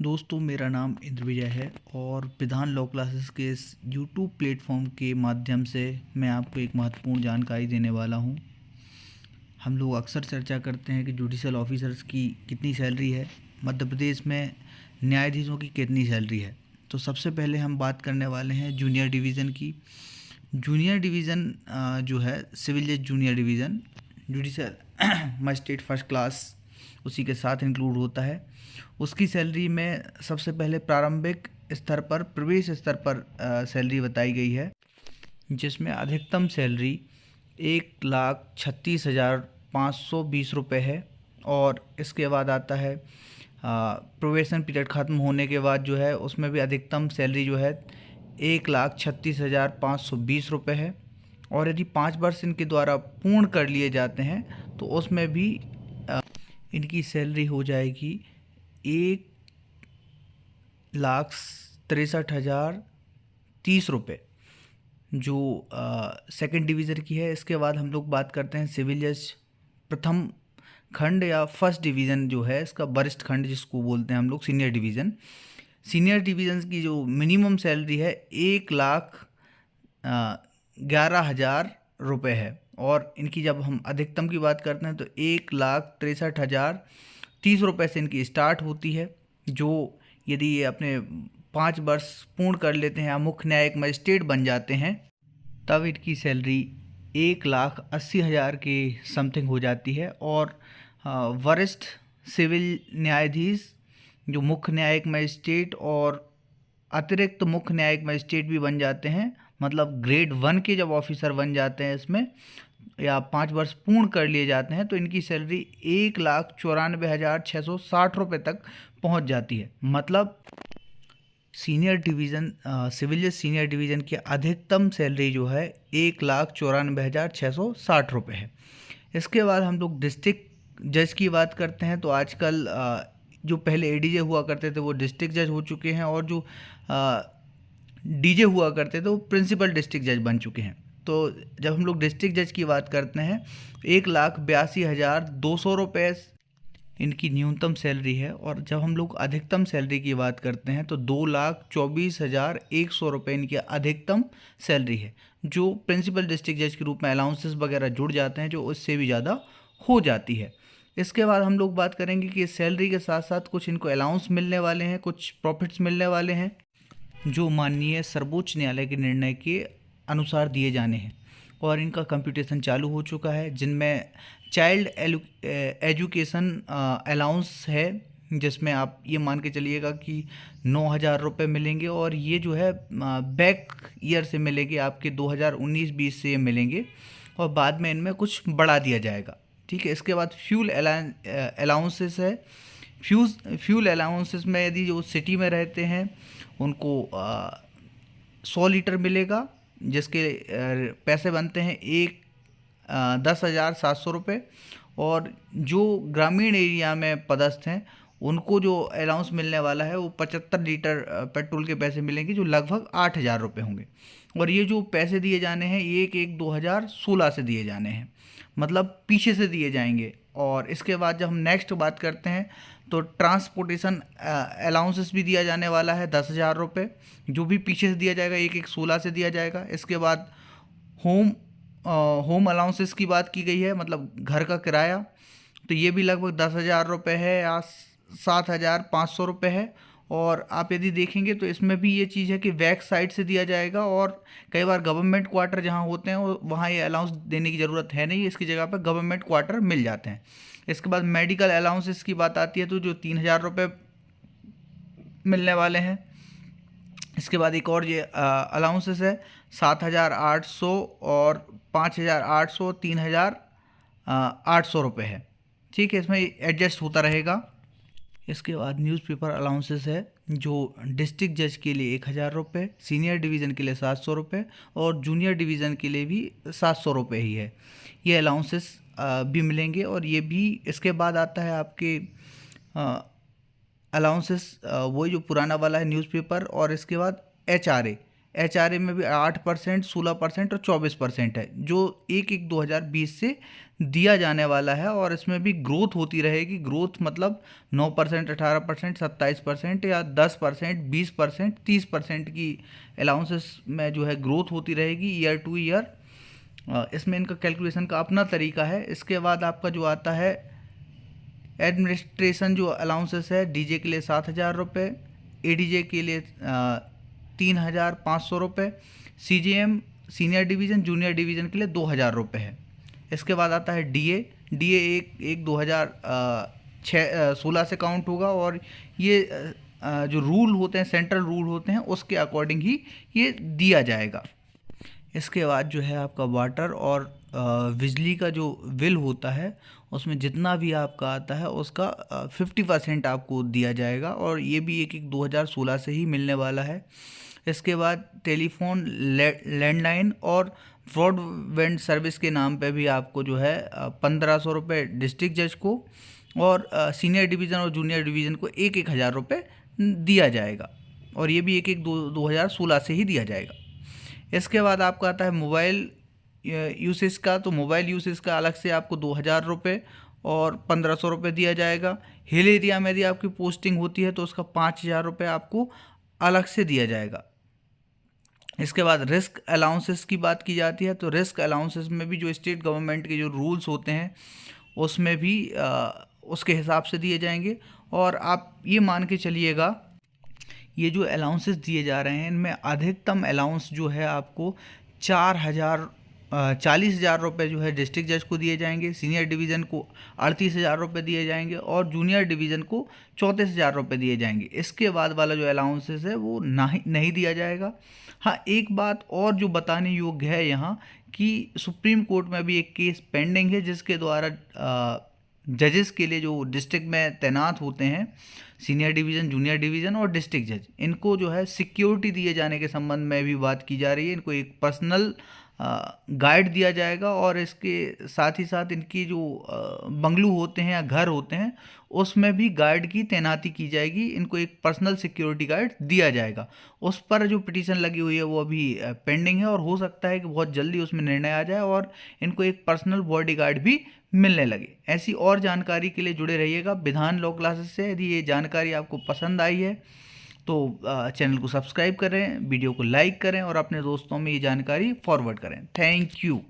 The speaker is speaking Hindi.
दोस्तों, मेरा नाम इंद्र विजय है और विधान लॉ क्लासेस के इस यूट्यूब प्लेटफॉर्म के माध्यम से मैं आपको एक महत्वपूर्ण जानकारी देने वाला हूं। हम लोग अक्सर चर्चा करते हैं कि जुडिशल ऑफिसर्स की कितनी सैलरी है, मध्य प्रदेश में न्यायाधीशों की कितनी सैलरी है। तो सबसे पहले हम बात करने वाले हैं जूनियर डिवीज़न की। जूनियर डिवीज़न जो है सिविल जज junior division judicial magistrate first class उसी के साथ इंक्लूड होता है। उसकी सैलरी में सबसे पहले प्रारंभिक स्तर पर प्रवेश स्तर पर सैलरी बताई गई है, जिसमें अधिकतम सैलरी 1,36,520 रुपये है। और इसके बाद आता है प्रोबेशन पीरियड ख़त्म होने के बाद जो है उसमें भी अधिकतम सैलरी जो है 1,36,520 रुपये है। और यदि 5 वर्ष इनके द्वारा पूर्ण कर लिए जाते हैं तो उसमें भी इनकी सैलरी हो जाएगी 1,63,030 रुपये, जो सेकंड डिवीज़न की है। इसके बाद हम लोग बात करते हैं सिविल जज प्रथम खंड या फर्स्ट डिवीज़न जो है, इसका वरिष्ठ खंड जिसको बोलते हैं हम लोग सीनियर डिवीज़न। सीनियर डिवीज़न की जो मिनिमम सैलरी है 1,11,000 रुपये है। और इनकी जब हम अधिकतम की बात करते हैं तो 1,63,030 रुपये से इनकी स्टार्ट होती है, जो यदि ये अपने 5 वर्ष पूर्ण कर लेते हैं या मुख्य न्यायिक मजिस्ट्रेट बन जाते हैं तब इनकी सैलरी 1,80,000 के समथिंग हो जाती है। और वरिष्ठ सिविल न्यायाधीश जो मुख्य न्यायिक मजिस्ट्रेट और अतिरिक्त मुख्य न्यायिक मजिस्ट्रेट भी बन जाते हैं, मतलब ग्रेड 1 के जब ऑफिसर बन जाते हैं इसमें या 5 वर्ष पूर्ण कर लिए जाते हैं तो इनकी सैलरी 1,94,660 रुपये तक पहुंच जाती है। मतलब सीनियर डिवीज़न सिविल जज सीनियर डिवीज़न की अधिकतम सैलरी जो है 1,94,660 रुपये है। इसके बाद हम लोग डिस्ट्रिक्ट जज की बात करते हैं तो आजकल जो पहले एडीजे हुआ करते थे वो डिस्ट्रिक्ट जज हो चुके हैं, और जो डीजे हुआ करते थे वो प्रिंसिपल डिस्ट्रिक्ट जज बन चुके हैं। तो जब हम लोग डिस्ट्रिक्ट जज की बात करते हैं 1,82,200 रुपये इनकी न्यूनतम सैलरी है। और जब हम लोग अधिकतम सैलरी की बात करते हैं तो 2,24,100 रुपये इनकी अधिकतम सैलरी है, जो प्रिंसिपल डिस्ट्रिक्ट जज के रूप में अलाउंसेस वगैरह जुड़ जाते हैं जो उससे भी ज़्यादा हो जाती है। इसके बाद हम लोग बात करेंगे कि सैलरी के साथ साथ कुछ इनको अलाउंस मिलने वाले हैं, कुछ प्रॉफिट्स मिलने वाले हैं जो माननीय सर्वोच्च न्यायालय के निर्णय के अनुसार दिए जाने हैं। और इनका कंप्यूटेशन चालू हो चुका है, जिनमें चाइल्ड एजुकेशन अलाउंस है, जिसमें आप ये मान के चलिएगा कि 9,000 रुपये मिलेंगे। और ये जो है बैक ईयर से मिलेंगे, आपके 2019-20 से ये मिलेंगे और बाद में इनमें कुछ बढ़ा दिया जाएगा। ठीक है। इसके बाद फ्यूल अलाउंसेस है। फ्यूल अलाउंसेस में यदि जो सिटी में रहते हैं उनको 100 लीटर मिलेगा, जिसके पैसे बनते हैं 10,700 रुपये। और जो ग्रामीण एरिया में पदस्थ हैं उनको जो अलाउंस मिलने वाला है वो 75 लीटर पेट्रोल के पैसे मिलेंगे, जो लगभग 8,000 रुपये होंगे। और ये जो पैसे दिए जाने हैं 1/1/2016 से दिए जाने हैं, मतलब पीछे से दिए जाएंगे। और इसके बाद जब हम नेक्स्ट बात करते हैं तो ट्रांसपोर्टेशन अलाउंसेस भी दिया जाने वाला है 10,000 रुपये, जो भी पीछे से दिया जाएगा 1/1/16 से दिया जाएगा। इसके बाद होम अलाउंसेस की बात की गई है, मतलब घर का किराया, तो ये भी लगभग 10,000 रुपये है या 7,500 रुपये है। और आप यदि देखेंगे तो इसमें भी ये चीज़ है कि वैक साइड से दिया जाएगा, और कई बार गवर्नमेंट क्वार्टर जहाँ होते हैं वहाँ ये अलाउंस देने की ज़रूरत है नहीं, इसकी जगह पर गवर्नमेंट क्वार्टर मिल जाते हैं। इसके बाद मेडिकल अलाउंसेस की बात आती है तो जो 3,000 रुपये मिलने वाले हैं। इसके बाद एक और ये अलाउंसेस है 7,800 और 5,800, 3,800 रुपये है। ठीक है, इसमें एडजस्ट होता रहेगा। इसके बाद न्यूज़पेपर अलाउंसेस है, जो डिस्ट्रिक्ट जज के लिए 1,000 रुपये, सीनियर डिवीज़न के लिए 700 रुपये और जूनियर डिवीज़न के लिए भी 700 रुपये ही है। ये अलाउंसेस भी मिलेंगे। और ये भी इसके बाद आता है आपके अलाउंसेस, वही जो पुराना वाला है न्यूज़पेपर। और इसके बाद एचआरए में भी 8%, 16% और 24% है, जो 1/1/2020 से दिया जाने वाला है और इसमें भी ग्रोथ होती रहेगी। ग्रोथ मतलब 9%, 18%, 27% या 10%, 20%, 30% की अलाउंसेस में जो है ग्रोथ होती रहेगी ईयर टू ईयर। इसमें इनका कैलकुलेशन का अपना तरीका है। इसके बाद आपका जो आता है एडमिनिस्ट्रेशन जो अलाउंसेस है, डीजे के लिए 7,000 रुपये, एडीजे के लिए 3,500 रुपये, CGM senior division junior division के लिए 2,000 रुपये है। इसके बाद आता है डीए। डीए एक 2016 से काउंट होगा और ये जो रूल होते हैं, सेंट्रल रूल होते हैं, उसके अकॉर्डिंग ही ये दिया जाएगा। इसके बाद जो है आपका वाटर और बिजली का जो बिल होता है उसमें जितना भी आपका आता है उसका 50% आपको दिया जाएगा और ये भी एक 2016 से ही मिलने वाला है। इसके बाद टेलीफोन, लैंडलाइन और ब्रॉडबैंड सर्विस के नाम पे भी आपको जो है 1,500 रुपये डिस्ट्रिक्ट जज को और सीनियर डिवीज़न और जूनियर डिवीज़न को 1,000 रुपये दिया जाएगा और ये भी 2016 से ही दिया जाएगा। इसके बाद आपका आता है मोबाइल यूसेज का। तो मोबाइल यूसेज का अलग से आपको 2,000 रुपये और 1,500 रुपये दिया जाएगा। हिल एरिया में यदि आपकी पोस्टिंग होती है तो उसका 5,000 रुपये आपको अलग से दिया जाएगा। इसके बाद रिस्क अलाउंसेस की बात की जाती है। तो रिस्क अलाउंसेस में भी जो स्टेट गवर्नमेंट के जो रूल्स होते हैं उसमें भी उसके हिसाब से दिए जाएंगे। और आप ये मान के चलिएगा, ये जो अलाउंसेस दिए जा रहे हैं इनमें अधिकतम अलाउंस जो है आपको 40,000 रुपये जो है डिस्ट्रिक्ट जज को दिए जाएंगे, सीनियर डिवीज़न को 38,000 रुपये दिए जाएंगे और जूनियर डिवीज़न को 34,000 रुपये दिए जाएंगे। इसके बाद वाला जो अलाउंसेस है वो नहीं दिया जाएगा। हाँ, एक बात और जो बताने योग्य है यहाँ कि सुप्रीम कोर्ट में भी एक केस पेंडिंग है जिसके द्वारा जजेस के लिए जो डिस्ट्रिक्ट में तैनात होते हैं, सीनियर डिवीज़न, जूनियर डिवीज़न और डिस्ट्रिक्ट जज, इनको जो है सिक्योरिटी दिए जाने के संबंध में भी बात की जा रही है। इनको एक पर्सनल गाइड दिया जाएगा और इसके साथ ही साथ इनकी जो बंगलू होते हैं या घर होते हैं उसमें भी गार्ड की तैनाती की जाएगी। इनको एक पर्सनल सिक्योरिटी गार्ड दिया जाएगा। उस पर जो पिटीशन लगी हुई है वो अभी पेंडिंग है और हो सकता है कि बहुत जल्दी उसमें निर्णय आ जाए और इनको एक पर्सनल बॉडी गार्ड भी मिलने लगे। ऐसी और जानकारी के लिए जुड़े रहिएगा विधान लॉ क्लासेस से। यदि ये जानकारी आपको पसंद आई है तो चैनल को सब्सक्राइब करें, वीडियो को लाइक करें और अपने दोस्तों में ये जानकारी फॉरवर्ड करें। Thank you.